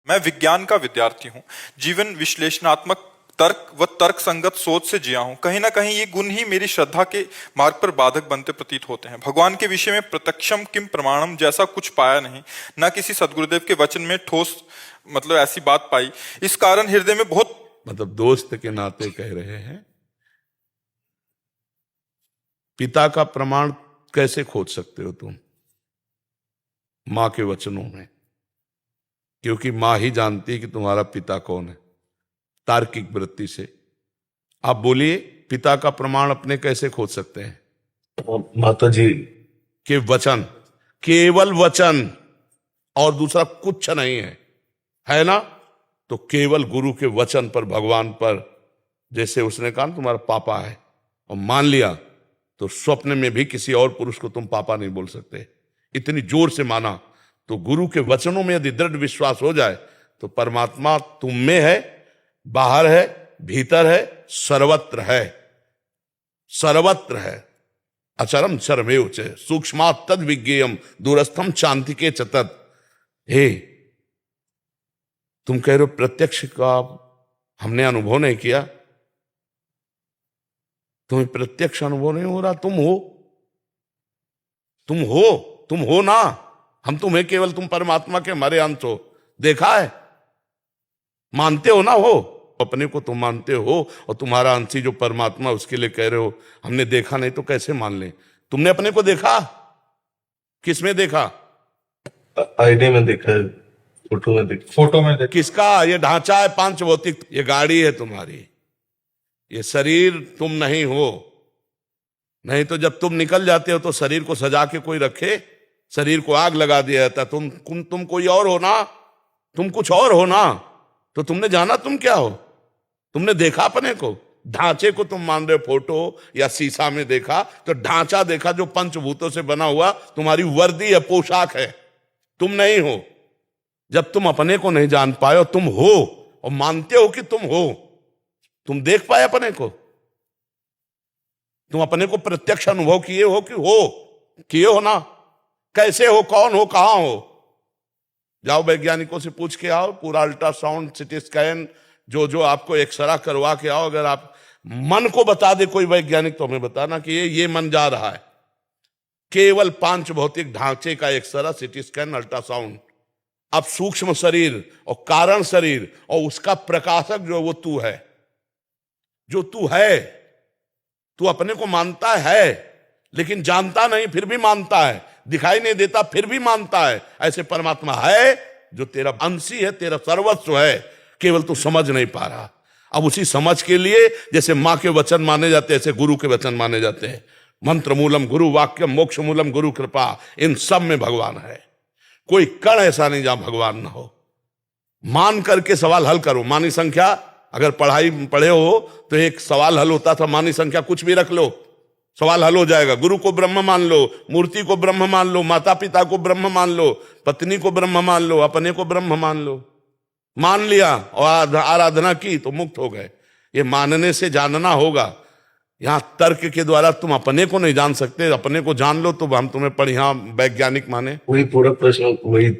मैं विज्ञान का विद्यार्थी हूँ। जीवन विश्लेषणात्मक तर्क व तर्क संगत सोच से जिया हूँ। कहीं ना कहीं ये गुण ही मेरी श्रद्धा के मार्ग पर बाधक बनते प्रतीत होते हैं। भगवान के विषय में प्रत्यक्षम किम प्रमाणम जैसा कुछ पाया नहीं, न किसी सदगुरुदेव के वचन में ठोस ऐसी बात पाई। इस कारण हृदय में बहुत दोस्त के नाते कह रहे हैं, पिता का प्रमाण कैसे खोज सकते हो तुम मां के वचनों में? क्योंकि मां ही जानती है कि तुम्हारा पिता कौन है, तार्किक वृत्ति से। आप बोलिए, पिता का प्रमाण अपने कैसे खोज सकते हैं? माता जी के वचन, केवल वचन, और दूसरा कुछ नहीं है ना? तो केवल गुरु के वचन पर, भगवान पर, जैसे उसने कहा तुम्हारा पापा है और मान लिया, तो स्वप्न में भी किसी और पुरुष को तुम पापा नहीं बोल सकते। इतनी जोर से माना। तो गुरु के वचनों में यदि दृढ़ विश्वास हो जाए तो परमात्मा तुम में है, बाहर है, भीतर है, सर्वत्र है, सर्वत्र है। अचरम चरमेव च सूक्ष्मात् तद विज्ञेयम दूरस्थम चांतिके च तत्। हे, तुम कह रहे हो प्रत्यक्ष का हमने अनुभव नहीं किया, तुम्हें प्रत्यक्ष अनुभव नहीं हो रहा। तुम हो, तुम हो, तुम हो ना। हम तुम्हें केवल, तुम परमात्मा के हमारे अंश हो। देखा है, मानते हो ना? हो अपने को तुम मानते हो, और तुम्हारा अंशी जो परमात्मा उसके लिए कह रहे हो हमने देखा नहीं, तो कैसे मान ले? तुमने अपने को देखा? किस में देखा? आईडी में देखा है, फोटो में देखा। किसका? ये ढांचा है पांच भौतिक, ये गाड़ी है तुम्हारी, ये शरीर तुम नहीं हो। नहीं तो जब तुम निकल जाते हो तो शरीर को सजा के कोई रखे, शरीर को आग लगा दिया जाता। तुम कोई और हो ना, तुम कुछ और हो ना। तो तुमने जाना तुम क्या हो? तुमने देखा अपने को? ढांचे को तुम मान रहे हो, फोटो या शीशा में देखा, तो ढांचा देखा जो पंचभूतों से बना हुआ तुम्हारी वर्दी है, पोशाक है। तुम नहीं हो। जब तुम अपने को नहीं जान पाए हो, तुम हो और मानते हो कि तुम हो, तुम देख पाए अपने को? तुम अपने को प्रत्यक्ष अनुभव किए हो कि हो? किए हो ना? कैसे हो, कौन हो, कहां हो? जाओ वैज्ञानिकों से पूछ के आओ, पूरा अल्ट्रासाउंड, सिटी स्कैन, जो जो आपको एक्सरा करवा के आओ। अगर आप मन को बता दे कोई वैज्ञानिक, तो हमें बताना कि ये मन जा रहा है। केवल पांच भौतिक ढांचे का एक्सरा, सिटी स्कैन, अल्ट्रासाउंड। अब सूक्ष्म शरीर और कारण शरीर और उसका प्रकाशक जो वो तू है, जो तू है। तू अपने को मानता है लेकिन जानता नहीं, फिर भी मानता है। दिखाई नहीं देता फिर भी मानता है। ऐसे परमात्मा है जो तेरा अंशी है, तेरा सर्वस्व है, केवल तू समझ नहीं पा रहा। अब उसी समझ के लिए जैसे मां के वचन माने जाते हैं, ऐसे गुरु के वचन माने जाते हैं। मंत्र मूलम गुरु वाक्यम, मोक्ष मूलम गुरु कृपा, इन सब में भगवान है। कोई कण ऐसा नहीं जहां भगवान ना हो। मान करके सवाल हल करो। मानी संख्या, अगर पढ़े हो तो एक सवाल हल होता था, मानी संख्या कुछ भी रख लो, सवाल हल हो जाएगा। गुरु को ब्रह्म मान लो, मूर्ति को ब्रह्म मान लो, माता पिता को ब्रह्म मान लो, पत्नी को ब्रह्म मान लो, अपने को ब्रह्म मान लो। मान लिया और आराधना की तो मुक्त हो गए। ये मानने से जानना होगा। यहां तर्क के द्वारा तुम अपने को नहीं जान सकते। अपने को जान लो तो हम तुम्हें बढ़िया वैज्ञानिक माने। वही पूरा प्रश्न वही।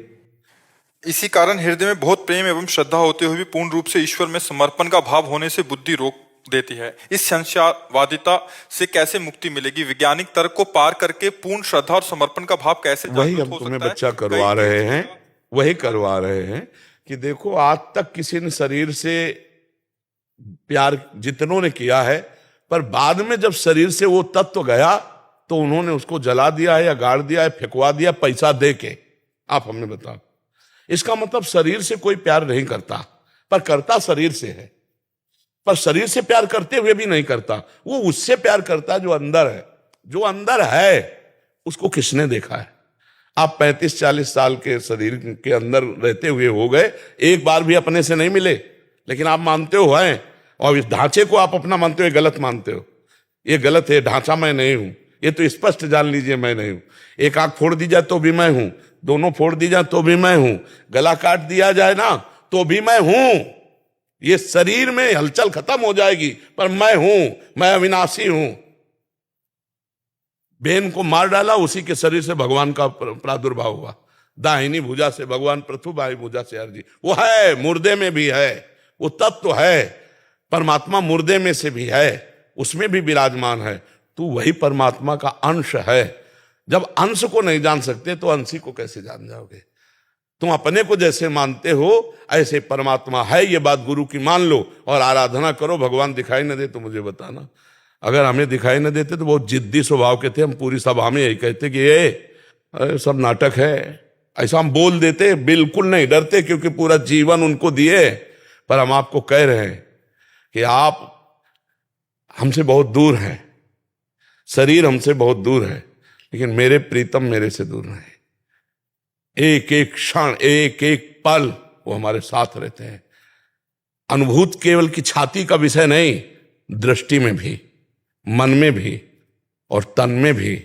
इसी कारण हृदय में बहुत प्रेम एवं श्रद्धा होते हुए भी पूर्ण रूप से ईश्वर में समर्पण का भाव होने से बुद्धि रोक देती है। इस संशयवादिता से कैसे मुक्ति मिलेगी? वैज्ञानिक तर्क को पार करके पूर्ण श्रद्धा और समर्पण का भाव कैसे वही जागृत हम हो तुम्हें सकता है? बच्चा करवा रहे हैं, वही करवा रहे हैं कि देखो, आज तक किसी ने शरीर से प्यार जितनों ने किया है, पर बाद में जब शरीर से वो तत्व गया तो उन्होंने उसको जला दिया है या गाड़ दिया है, फेंकवा दिया पैसा दे के। आप हमें बताओ, इसका मतलब शरीर से कोई प्यार नहीं करता, पर करता शरीर से है। पर शरीर से प्यार करते हुए भी नहीं करता, वो उससे प्यार करता है जो अंदर है। जो अंदर है उसको किसने देखा है? आप 35-40 साल के शरीर के अंदर रहते हुए हो गए, एक बार भी अपने से नहीं मिले, लेकिन आप मानते हो हैं। और इस ढांचे को आप अपना मानते हो, गलत मानते हो। ये गलत है, ढांचा मैं नहीं हूं। ये तो स्पष्ट जान लीजिए, मैं नहीं हूं। एक आंख फोड़ दी जाए तो भी मैं हूं, दोनों फोड़ दी जाए तो भी मैं हूं, गला काट दिया जाए ना तो भी मैं हूं। ये शरीर में हलचल खत्म हो जाएगी, पर मैं हूं, मैं अविनाशी हूं। बेन को मार डाला, उसी के शरीर से भगवान का प्रादुर्भाव हुआ। दाहिनी भुजा से भगवान पृथु, बाई भुजा से अर्जी। वो है, मुर्दे में भी है, वो तत्व है। परमात्मा मुर्दे में से भी है, उसमें भी विराजमान है। तू वही परमात्मा का अंश है। जब अंश को नहीं जान सकते तो अंशी को कैसे जान जाओगे? तुम अपने को जैसे मानते हो ऐसे परमात्मा है, ये बात गुरु की मान लो और आराधना करो। भगवान दिखाई न दे तो मुझे बताना। अगर हमें दिखाई न देते तो बहुत जिद्दी स्वभाव के थे, हम पूरी सभा में यही कहते कि ये सब नाटक है, ऐसा हम बोल देते। बिल्कुल नहीं डरते, क्योंकि पूरा जीवन उनको दिए। पर हम आपको कह रहे हैं कि आप हमसे बहुत दूर हैं, शरीर हमसे बहुत दूर है, लेकिन मेरे प्रीतम मेरे से दूर नहीं। एक एक क्षण, एक एक पल वो हमारे साथ रहते हैं। अनुभूत केवल की छाती का विषय नहीं, दृष्टि में भी, मन में भी और तन में भी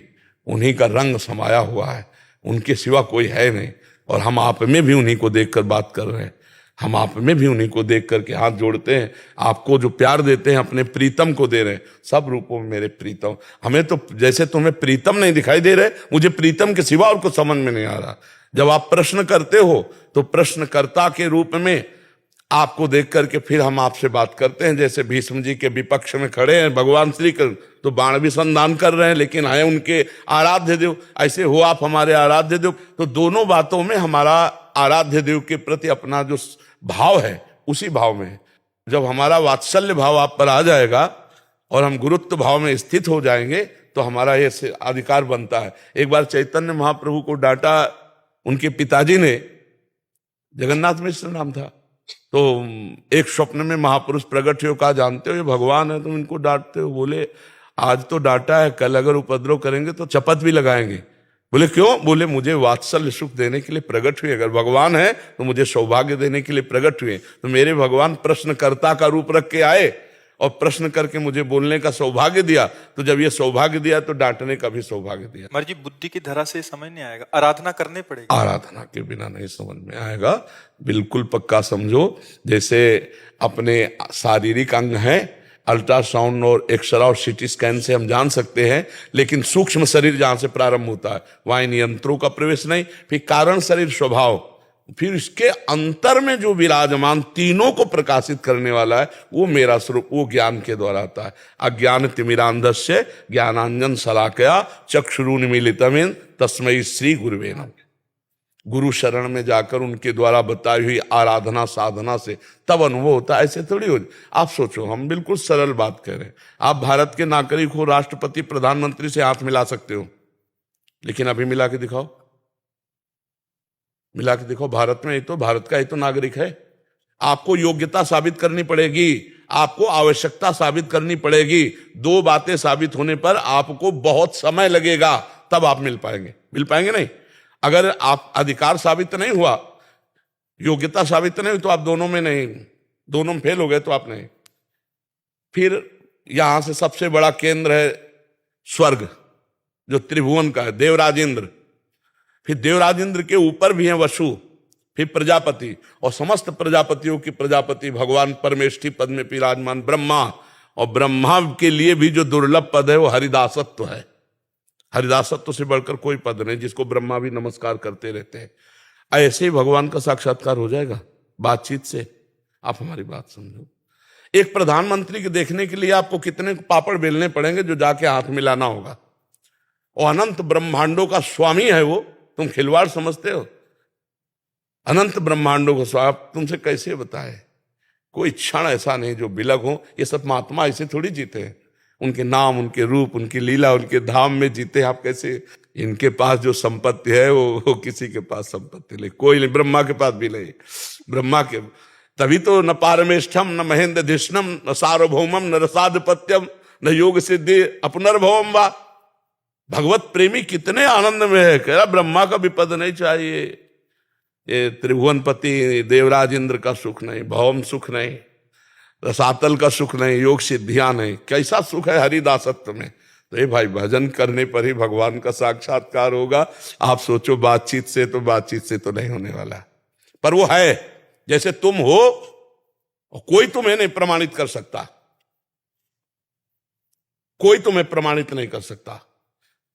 उन्हीं का रंग समाया हुआ है। उनके सिवा कोई है नहीं। और हम आप में भी उन्हीं को देखकर बात कर रहे हैं। हम आप में भी उन्हीं को देख करके हाथ जोड़ते हैं। आपको जो प्यार देते हैं अपने प्रीतम को दे रहे हैं। सब रूपों में मेरे प्रीतम। हमें तो जैसे तुम्हें प्रीतम नहीं दिखाई दे रहे, मुझे प्रीतम के सिवा और कुछ समझ में नहीं आ रहा। जब आप प्रश्न करते हो तो प्रश्नकर्ता के रूप में आपको देख करके फिर हम आपसे बात करते हैं। जैसे भीष्म जी के विपक्ष में खड़े हैं भगवान श्री कृष्ण, तो बाण भी संधान कर रहे हैं, लेकिन है उनके आराध्य देव। ऐसे हो आप हमारे आराध्य देव। तो दोनों बातों में हमारा आराध्य देव के प्रति अपना जो भाव है, उसी भाव में जब हमारा वात्सल्य भाव आप पर आ जाएगा और हम गुरुत्व भाव में स्थित हो जाएंगे, तो हमारा ये अधिकार बनता है। एक बार चैतन्य महाप्रभु को डांटा उनके पिताजी ने, जगन्नाथ मिश्र नाम था। तो एक स्वप्न में महापुरुष प्रकट हो, कहा जानते हो ये भगवान है, तुम इनको डांटते हो? बोले आज तो डांटा है, कल अगर उपद्रव करेंगे तो चपत भी लगाएंगे। बोले क्यों? बोले मुझे वात्सल्य सुख देने के लिए प्रकट हुए। अगर भगवान है तो मुझे सौभाग्य देने के लिए प्रकट हुए। तो मेरे भगवान प्रश्नकर्ता का रूप रख के आए और प्रश्न करके मुझे बोलने का सौभाग्य दिया। तो जब ये सौभाग्य दिया तो डांटने का भी सौभाग्य दिया। महाराज जी, बुद्धि की धरा से समझ नहीं आएगा, आराधना करनी पड़ेगी। आराधना के बिना नहीं समझ में आएगा। बिल्कुल पक्का समझो। जैसे अपने शारीरिक अंग हैं, अल्ट्रासाउंड और एक्सरा और सीटी स्कैन से हम जान सकते हैं, लेकिन सूक्ष्म शरीर जहां से प्रारंभ होता है वहां इन यंत्रों का प्रवेश नहीं। फिर कारण शरीर स्वभाव, फिर इसके अंतर में जो विराजमान तीनों को प्रकाशित करने वाला है वो मेरा स्वरूप, वो ज्ञान के द्वारा आता है। अज्ञान तिमिरांधस्य ज्ञानांजन शलाकया चक्षुरुन्मीलितम् तस्मै श्री गुरुवे नमः। गुरु शरण में जाकर उनके द्वारा बताई हुई आराधना साधना से तब अनुभव होता है। ऐसे थोड़ी हो। आप सोचो, हम बिल्कुल सरल बात कह रहे हैं। आप भारत के नागरिक हो, राष्ट्रपति प्रधानमंत्री से हाथ मिला सकते हो, लेकिन अभी मिला के दिखाओ, मिला के देखो। भारत में ही तो, भारत का ही तो नागरिक है। आपको योग्यता साबित करनी पड़ेगी, आपको आवश्यकता साबित करनी पड़ेगी। दो बातें साबित होने पर आपको बहुत समय लगेगा, तब आप मिल पाएंगे। मिल पाएंगे नहीं। अगर आप अधिकार साबित नहीं हुआ, योग्यता साबित नहीं हुई, तो आप दोनों में नहीं, दोनों में फेल हो गए तो आप नहीं। फिर यहां से सबसे बड़ा केंद्र है स्वर्ग, जो त्रिभुवन का है, देवराज इंद्र। फिर देवराज इंद्र के ऊपर भी है वसु, फिर प्रजापति, और समस्त प्रजापतियों की प्रजापति भगवान परमेष्ठी पद में विराजमान ब्रह्मा। और ब्रह्मा के लिए भी जो दुर्लभ पद है वो हरिदासत्व है। हरिदासत्व से बढ़कर कोई पद नहीं, जिसको ब्रह्मा भी नमस्कार करते रहते हैं। ऐसे ही भगवान का साक्षात्कार हो जाएगा बातचीत से। आप हमारी बात समझो। एक प्रधानमंत्री के देखने के लिए आपको कितने पापड़ बेलने पड़ेंगे जो जाके हाथ मिलाना होगा। और अनंत ब्रह्मांडों का स्वामी है वो, तुम खिलवाड़ समझते हो? अनंत ब्रह्मांडों का स्वामी तुमसे कैसे बताए? कोई क्षण ऐसा नहीं जो बिलग हो। ये सब महात्मा ऐसे थोड़ी जीते हैं। उनके नाम, उनके रूप, उनकी लीला, उनके धाम में जीते। आप कैसे? इनके पास जो संपत्ति है वो किसी के पास संपत्ति नहीं, कोई नहीं, ब्रह्मा के पास भी नहीं। ब्रह्मा के तभी तो न पारमेष्ठम न महेंद्र धिष्णम न सार्वभौमम न रसाधिपत्यम न योग सिद्धि अपनर्भवम वा। भगवत प्रेमी कितने आनंद में है। कह रहा ब्रह्मा का भी पद नहीं चाहिए, ये त्रिभुवनपति देवराज इंद्र का सुख नहीं, भौम सुख नहीं, रसातल का सुख नहीं, योग सिद्धियां नहीं। कैसा सुख है हरिदासत्व में। तो ये भाई भजन करने पर ही भगवान का साक्षात्कार होगा। आप सोचो बातचीत से तो नहीं होने वाला, पर वो है। जैसे तुम हो, कोई तुम्हें नहीं प्रमाणित कर सकता, कोई तुम्हें प्रमाणित नहीं कर सकता।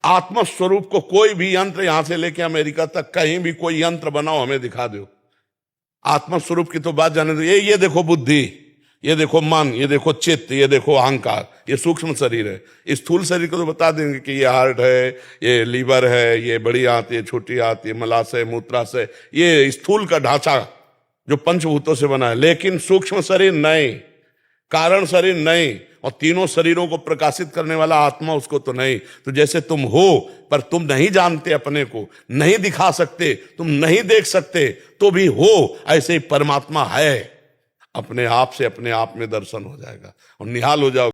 आत्मस्वरूप को कोई भी यंत्र यहां से लेके अमेरिका तक कहीं भी कोई यंत्र बनाओ, हमें दिखा दो। आत्मस्वरूप की तो बात जाने दो। ये देखो बुद्धि, ये देखो मन, ये देखो चित्त, ये देखो अहंकार, ये सूक्ष्म शरीर है। इस स्थूल शरीर को तो बता देंगे कि ये हार्ट है, ये लीवर है, ये बड़ी आंत, ये छोटी आंत, ये मलाशय, मूत्राशय, ये स्थूल का ढांचा जो पंचभूतों से बना है। लेकिन सूक्ष्म शरीर नहीं, कारण शरीर नहीं, और तीनों शरीरों को प्रकाशित करने वाला आत्मा उसको तो नहीं। तो जैसे तुम हो पर तुम नहीं जानते, अपने को नहीं दिखा सकते, तुम नहीं देख सकते तो भी हो, ऐसे ही परमात्मा है। अपने आप से अपने आप में दर्शन हो जाएगा और निहाल हो जाओ।